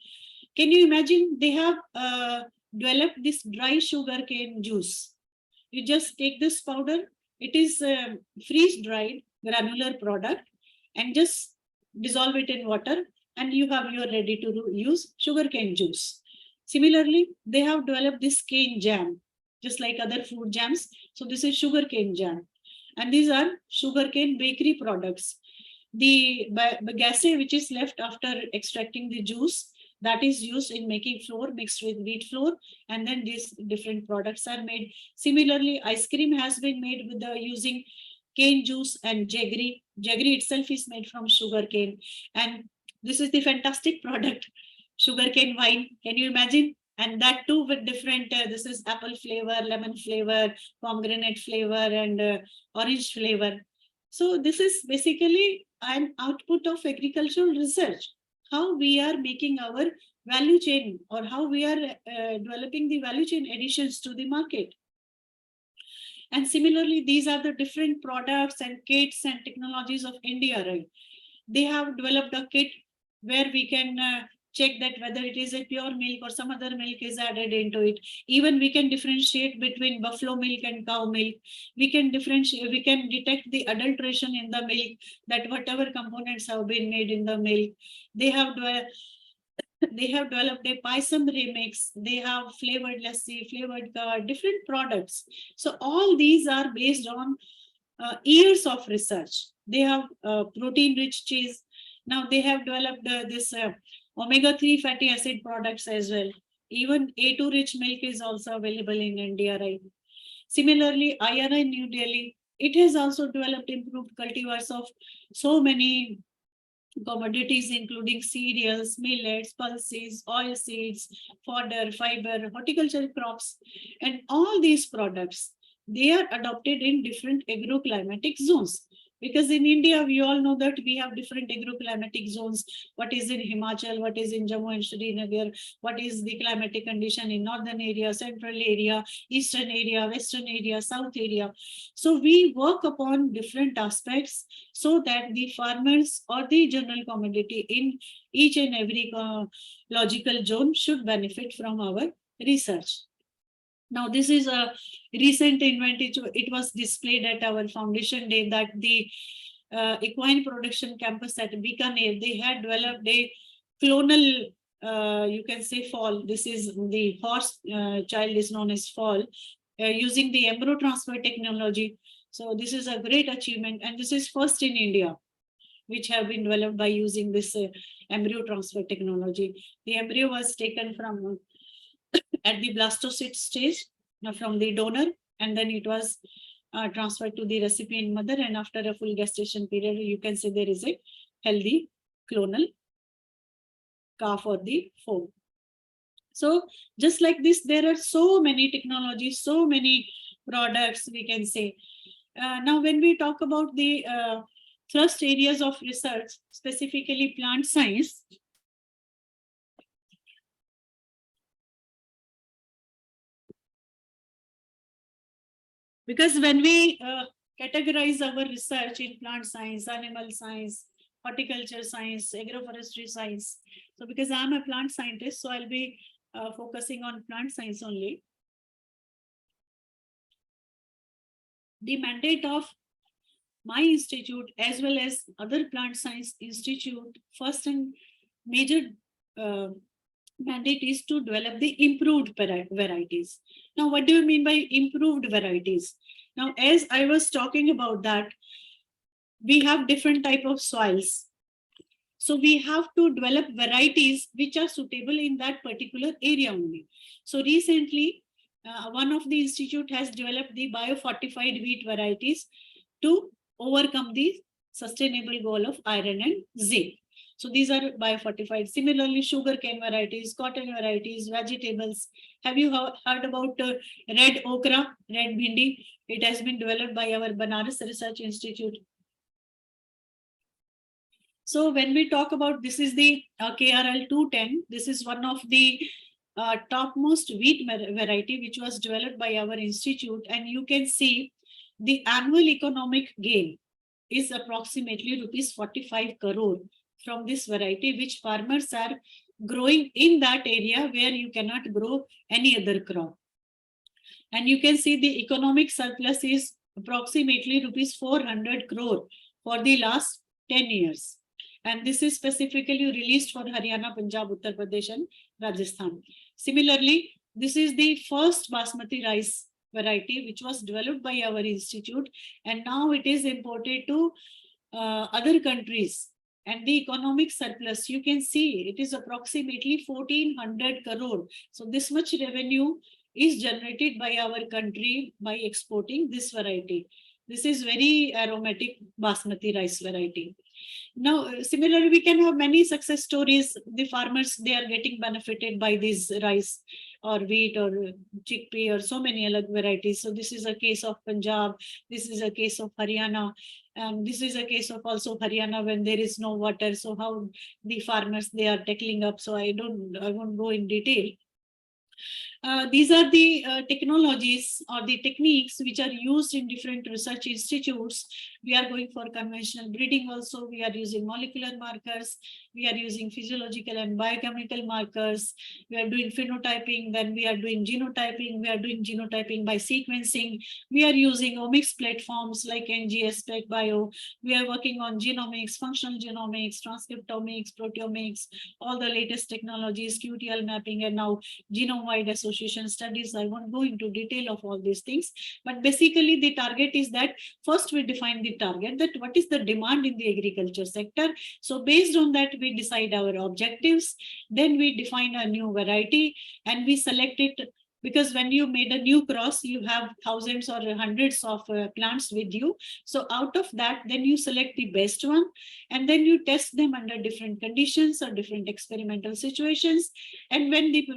Speaker 3: Can you imagine? They have developed this dry sugarcane juice. You just take this powder, it is freeze-dried granular product, and just dissolve it in water, and you have your ready-to-use sugarcane juice. Similarly, they have developed this cane jam, just like other fruit jams. So this is sugarcane jam. And these are sugarcane bakery products. The bagasse, which is left after extracting the juice, that is used in making flour mixed with wheat flour, and then these different products are made. Similarly, ice cream has been made with using cane juice and jaggery. Jaggery itself is made from sugarcane, and this is the fantastic product, sugarcane wine. Can you imagine? And that too with different, this is apple flavor, lemon flavor, pomegranate flavor, and orange flavor. So this is basically an output of agricultural research, how we are making our value chain, or how we are developing the value chain additions to the market. And similarly, these are the different products and kits and technologies of India, right? They have developed a kit where we can check that whether it is a pure milk or some other milk is added into it. Even we can differentiate between buffalo milk and cow milk. We can differentiate, we can detect the adulteration in the milk, that whatever components have been made in the milk. They have developed a Paisam remix. They have flavored lassi, flavored curd, different products. So all these are based on years of research. They have protein-rich cheese. Now they have developed this omega-3 fatty acid products as well. Even A2 rich milk is also available in India, right? Similarly, ICAR in New Delhi, it has also developed improved cultivars of so many commodities, including cereals, millets, pulses, oil seeds, fodder, fiber, horticultural crops, and all these products, they are adopted in different agroclimatic zones. Because in India, we all know that we have different agroclimatic zones. What is in Himachal, what is in Jammu and Srinagar, what is the climatic condition in northern area, central area, eastern area, western area, south area. So we work upon different aspects so that the farmers or the general community in each and every logical zone should benefit from our research. Now, this is a recent inventory. It was displayed at our foundation day that the equine production campus at Bikaner, they had developed a clonal, you can say, fall. This is the horse child is known as fall, using the embryo transfer technology. So this is a great achievement, and this is first in India. which have been developed by using this embryo transfer technology. The embryo was taken from at the blastocyst stage from the donor, and then it was transferred to the recipient mother, and after a full gestation period, you can say there is a healthy clonal calf or the foal. So just like this, there are so many technologies, so many products, we can say. Now, when we talk about the thrust areas of research, specifically plant science, because when we categorize our research in plant science, animal science, horticulture science, agroforestry science, so because I'm a plant scientist, so I'll be focusing on plant science only. The mandate of my institute as well as other plant science institute, first and major mandate is to develop the improved varieties. Now, what do you mean by improved varieties? Now, as I was talking about that, we have different type of soils. So we have to develop varieties which are suitable in that particular area only. So recently, one of the institute has developed the biofortified wheat varieties to overcome the sustainable goal of iron and zinc. So these are biofortified. Similarly, sugarcane varieties, cotton varieties, vegetables. Have you heard about red okra, red bhindi? It has been developed by our Banaras Research Institute. So when we talk about, this is the KRL 210, this is one of the topmost wheat variety which was developed by our institute, and you can see the annual economic gain is approximately rupees 45 crore from this variety, which farmers are growing in that area where you cannot grow any other crop. And you can see the economic surplus is approximately rupees 400 crore for the last 10 years. And this is specifically released for Haryana, Punjab, Uttar Pradesh, and Rajasthan. Similarly, this is the first basmati rice variety which was developed by our institute, and now it is imported to other countries. And the economic surplus, you can see it is approximately 1400 crore. So this much revenue is generated by our country by exporting this variety. This is very aromatic basmati rice variety. Now, similarly, we can have many success stories. The farmers, they are getting benefited by this rice or wheat or chickpea or so many other varieties. So this is a case of Punjab. This is a case of Haryana. And this is a case of also Haryana when there is no water. So how the farmers, they are tackling up. So I won't go in detail. These are the technologies or the techniques which are used in different research institutes. We are going for conventional breeding also. We are using molecular markers. We are using physiological and biochemical markers. We are doing phenotyping. Then we are doing genotyping. We are doing genotyping by sequencing. We are using omics platforms like NGS, PacBio. We are working on genomics, functional genomics, transcriptomics, proteomics, all the latest technologies, QTL mapping, and now genome-wide association studies. I won't go into detail of all these things, but basically the target is that first we define the target, that what is the demand in the agriculture sector. So based on that, we decide our objectives. Then we define a new variety and we select it, because when you made a new cross, you have thousands or hundreds of plants with you. So out of that, then you select the best one, and then you test them under different conditions or different experimental situations. And when the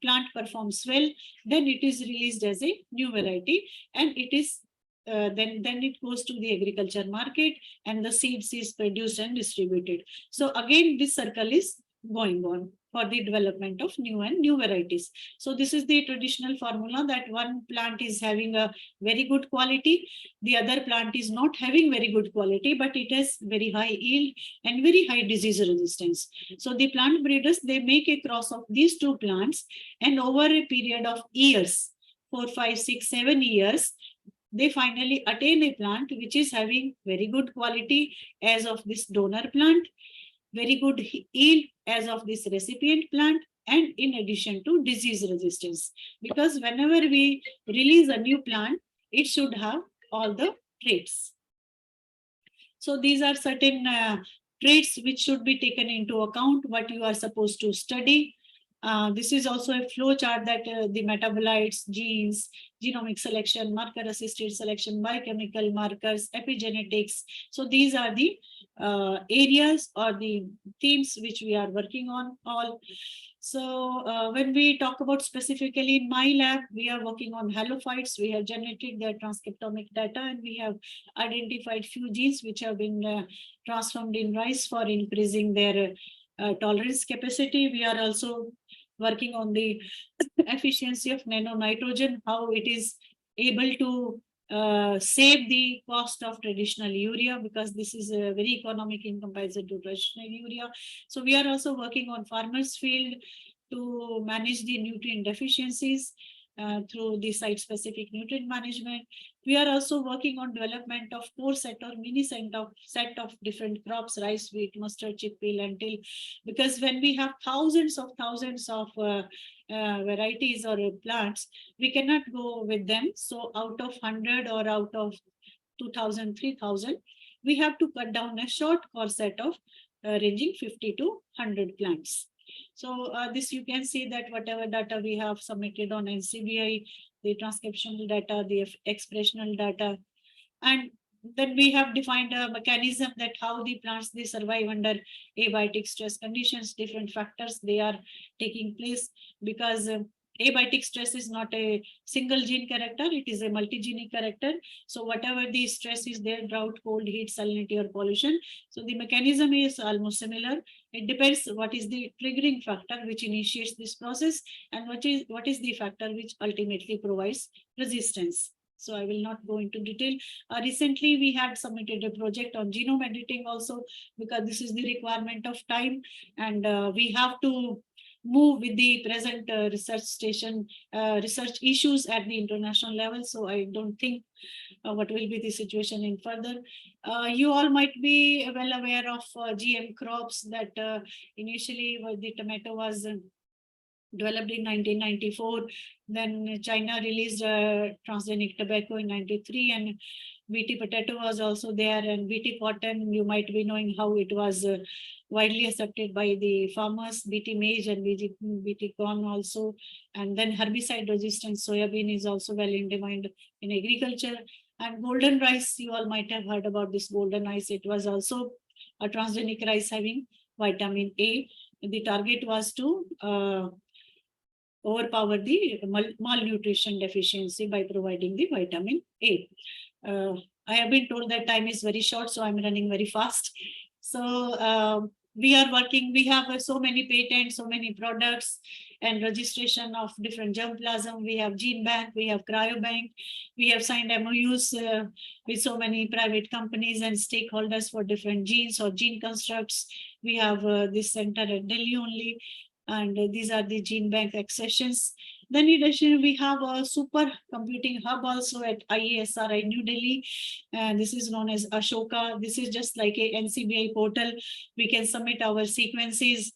Speaker 3: plant performs well, then it is released as a new variety, and it is then it goes to the agriculture market, and the seeds is produced and distributed. So again, this circle is going on for the development of new varieties. So this is the traditional formula, that one plant is having a very good quality, the other plant is not having very good quality, but it has very high yield and very high disease resistance. So the plant breeders, they make a cross of these two plants, and over a period of years, 4, 5, 6, 7 years, they finally attain a plant which is having very good quality as of this donor plant, very good yield as of this recipient plant, and in addition to disease resistance. Because whenever we release a new plant, it should have all the traits. So these are certain traits which should be taken into account, what you are supposed to study. This is also a flow chart that the metabolites, genes, genomic selection, marker-assisted selection, biochemical markers, epigenetics. So these are the areas or the themes which we are working on all. So when we talk about specifically in my lab, we are working on halophytes. We have generated their transcriptomic data, and we have identified few genes which have been transformed in rice for increasing their tolerance capacity. We are also working on the efficiency of nanonitrogen, how it is able to save the cost of traditional urea, because this is very economic in comparison to traditional urea. So we are also working on farmers field to manage the nutrient deficiencies through the site-specific nutrient management. We are also working on development of core set or mini set of different crops, rice, wheat, mustard, chickpea, lentil, because when we have thousands of varieties or plants, we cannot go with them. So out of 100 or out of 2,000, 3,000, we have to cut down a short core set of ranging 50 to 100 plants. So this you can see that whatever data we have submitted on NCBI, the transcriptional data, the expressional data, and then we have defined a mechanism that how the plants they survive under abiotic stress conditions, different factors they are taking place, because abiotic stress is not a single gene character, it is a multigenic character. So whatever the stress is there, drought, cold, heat, salinity, or pollution, so the mechanism is almost similar. It depends what is the triggering factor which initiates this process, and what is the factor which ultimately provides resistance. So I will not go into detail. Recently, we had submitted a project on genome editing also, because this is the requirement of time, and we have to move with the present research station research issues at the international level. So I don't think what will be the situation in further. You all might be well aware of GM crops that initially the tomato was developed in 1994. Then China released transgenic tobacco in 93, and BT potato was also there, and BT cotton, you might be knowing how it was widely accepted by the farmers, BT maize and BT corn also. And then herbicide resistant soybean is also well in demand in agriculture. And golden rice, you all might have heard about this golden rice. It was also a transgenic rice having vitamin A. The target was to overpower the malnutrition deficiency by providing the vitamin A. I have been told that time is very short, so I'm running very fast. So we are working, we have so many patents, so many products and registration of different germplasm. We have gene bank, we have cryobank, we have signed MOUs with so many private companies and stakeholders for different genes or gene constructs. We have this center at Delhi only, and these are the gene bank accessions. Then in addition, we have a super computing hub also at IASRI New Delhi. And this is known as Ashoka. This is just like a NCBI portal. We can submit our sequences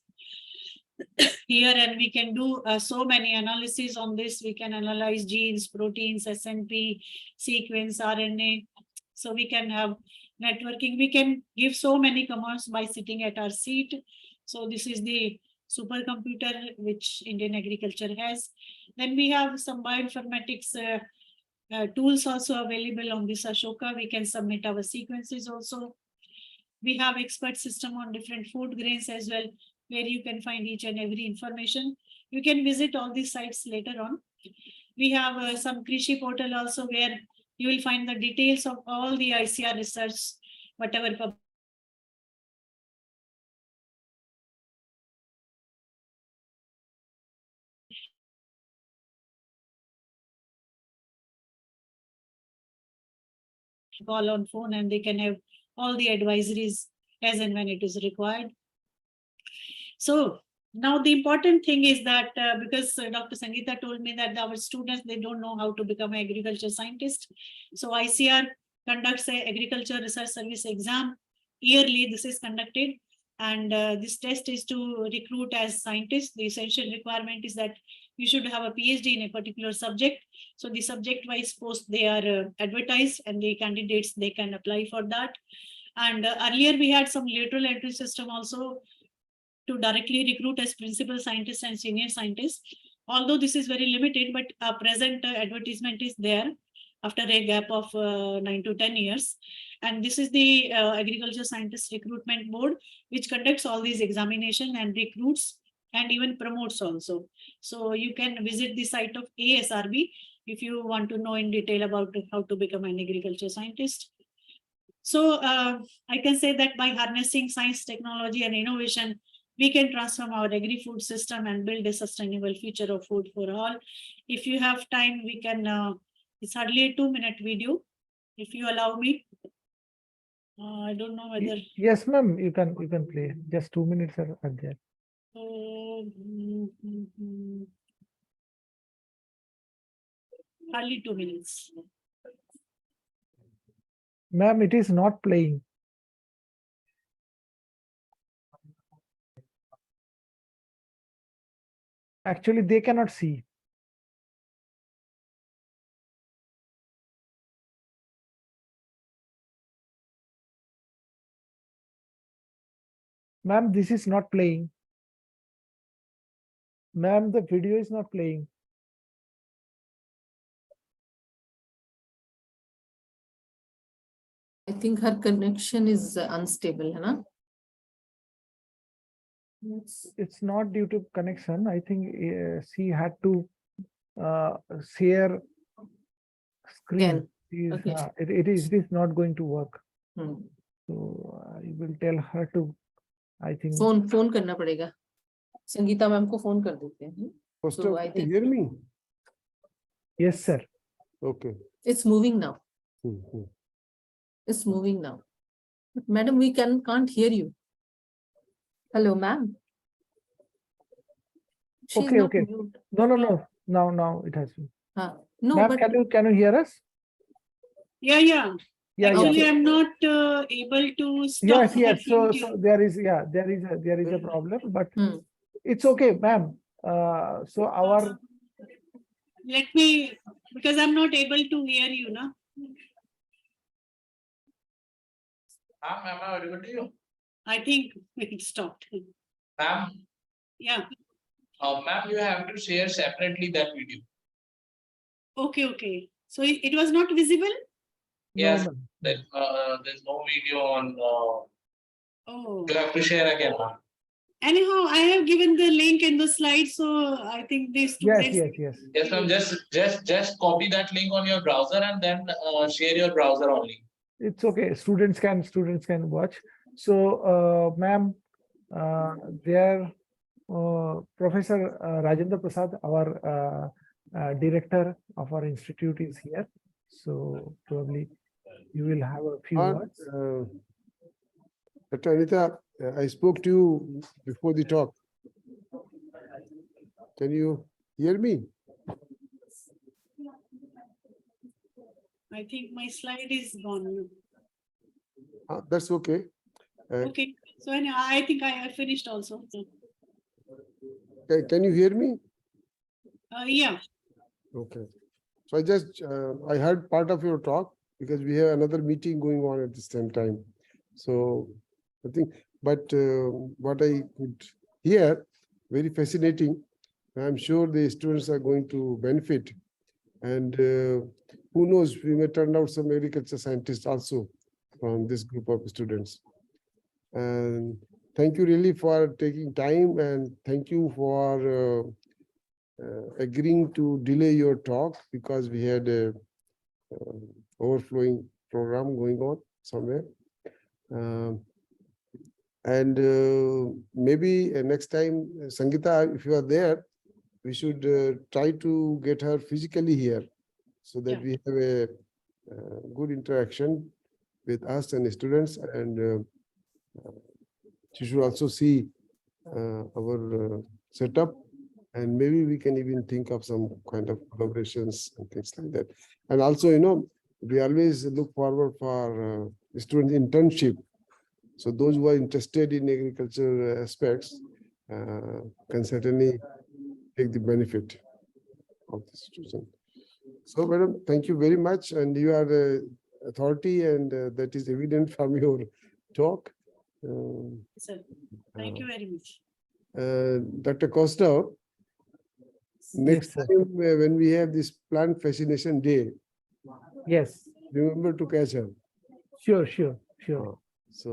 Speaker 3: here, and we can do so many analyses on this. We can analyze genes, proteins, SNP, sequence, RNA. So we can have networking. We can give so many commands by sitting at our seat. So this is the supercomputer which Indian agriculture has. Then we have some bioinformatics tools also available on this Ashoka. We can submit our sequences also. We have expert system on different food grains as well, where you can find each and every information. You can visit all these sites later on. We have some Krishi portal also, where you will find the details of all the ICAR research, whatever call on phone, and they can have all the advisories as and when it is required. So now the important thing is that because Dr. Sangeeta told me that our students, they don't know how to become an agriculture scientist. So ICAR conducts an agriculture research service exam yearly. This is conducted, and this test is to recruit as scientists. The essential requirement is that you should have a PhD in a particular subject. So the subject wise post, they are advertised, and the candidates, they can apply for that. And earlier we had some lateral entry system also to directly recruit as principal scientists and senior scientists. Although this is very limited, but present advertisement is there after a gap of 9 to 10 years. And this is the Agriculture Scientist Recruitment Board, which conducts all these examination and recruits and even promotes also. So you can visit the site of ASRB if you want to know in detail about how to become an agriculture scientist. So I can say that by harnessing science, technology, and innovation, we can transform our agri-food system and build a sustainable future of food for all. If you have time, we can, it's hardly a 2-minute video, if you allow me. I don't know whether.
Speaker 1: Yes, ma'am, you can play. Just 2 minutes are there.
Speaker 3: Hardly 2 minutes.
Speaker 1: Ma'am, it is not playing. Actually, they cannot see. Ma'am, this is not playing. Ma'am, the video is not playing.
Speaker 2: I think her connection is unstable, Hannah.
Speaker 1: It's not due to connection. I think she had to share screen.
Speaker 2: Okay.
Speaker 1: It is not going to work.
Speaker 2: Hmm.
Speaker 1: So I will tell her to, I think.
Speaker 2: Phone करना पड़ेगा. Sangeeta ma'am को phone कर देते हैं.
Speaker 4: So
Speaker 2: I
Speaker 4: can
Speaker 2: think
Speaker 4: you hear me?
Speaker 1: Yes, sir.
Speaker 4: Okay.
Speaker 2: it's moving now.
Speaker 4: Mhm.
Speaker 2: It's moving now. Madam, we can't hear you. Hello, ma'am. She's
Speaker 1: Okay,
Speaker 2: not
Speaker 1: okay.
Speaker 2: mute.
Speaker 1: No. Now it has been.
Speaker 2: No,
Speaker 1: Ma'am,
Speaker 2: but
Speaker 1: can you hear us?
Speaker 3: Yeah.
Speaker 1: Yeah,
Speaker 3: Actually,
Speaker 1: yeah.
Speaker 3: I'm not able to stop.
Speaker 1: Yes. So
Speaker 3: YouTube.
Speaker 1: there is a problem, but
Speaker 2: Hmm.
Speaker 1: it's okay, ma'am. So our
Speaker 3: Let me, because I'm not able to hear you, no?
Speaker 5: Ma'am, am I audible to you?
Speaker 3: I think it stopped.
Speaker 5: Ma'am,
Speaker 3: Yeah.
Speaker 5: ma'am, you have to share separately that video.
Speaker 3: Okay. So it was not visible?
Speaker 5: Yes,
Speaker 1: no, ma'am.
Speaker 5: there's no video on.
Speaker 3: Oh.
Speaker 5: You have to share again, ma'am.
Speaker 3: Anyhow, I have given the link in the slide, so I think these students.
Speaker 1: Yes.
Speaker 5: Yes, ma'am. Just copy that link on your browser and then share your browser only.
Speaker 1: It's okay. Students can watch. So, ma'am, there, Professor Rajendra Prasad, our director of our institute, is here. So probably you will have a few words.
Speaker 4: Dr. Anita, I spoke to you before the talk. Can you hear me?
Speaker 3: I think my slide is gone.
Speaker 4: That's okay.
Speaker 3: Okay. So anyhow, I think I have finished also.
Speaker 4: Can you hear me?
Speaker 3: Yeah.
Speaker 4: Okay. So I heard part of your talk because we have another meeting going on at the same time. So I think, but what I could hear, very fascinating. I'm sure the students are going to benefit. And who knows, we may turn out some agriculture scientists also from this group of students. And thank you really for taking time, and thank you for agreeing to delay your talk because we had a overflowing program going on somewhere. And maybe next time, Sangeeta, if you are there, we should try to get her physically here so that we have a good interaction with us and the students, and she should also see our setup, and maybe we can even think of some kind of collaborations and things like that. And also, we always look forward for student internship. So those who are interested in agriculture aspects can certainly take the benefit of the situation. So, madam, thank you very much. And you are the authority, and that is evident from your talk.
Speaker 3: Sir, thank you very much.
Speaker 4: Dr. Costa, next
Speaker 1: sir.
Speaker 4: time when we have this plant fascination day,
Speaker 1: Yes,
Speaker 4: remember to catch her.
Speaker 1: sure.
Speaker 4: So,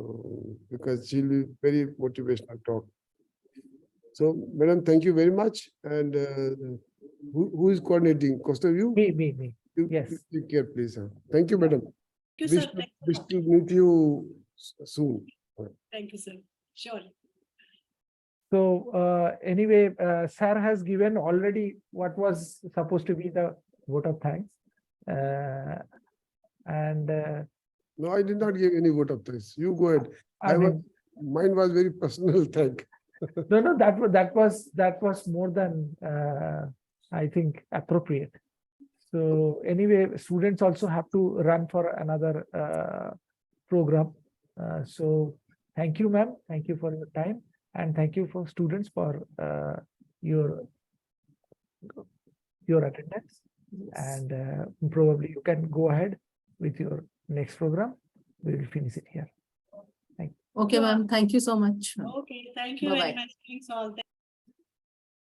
Speaker 4: because she'll be very motivational talk. So, madam, thank you very much. And who is coordinating? Costa, you?
Speaker 1: Me.
Speaker 4: You
Speaker 1: Yes.
Speaker 4: take care, please. Thank you, madam.
Speaker 3: Thank you,
Speaker 4: Wish
Speaker 3: sir.
Speaker 4: to, wish to meet you soon.
Speaker 3: Thank you, sir. Sure.
Speaker 1: So anyway, sir has given already what was supposed to be the vote of thanks. And
Speaker 4: No, I did not give any vote of thanks. You go ahead.
Speaker 1: I mean,
Speaker 4: Mine was very personal thank.
Speaker 1: no, that was more than I think appropriate. So anyway, students also have to run for another program. So thank you, ma'am. Thank you for your time, and thank you for students for your attendance. And probably you can go ahead with your next program. We will finish it here.
Speaker 2: Okay, ma'am. Thank you so much.
Speaker 3: Okay, thank you
Speaker 2: Bye-bye.
Speaker 3: very much. Thanks all.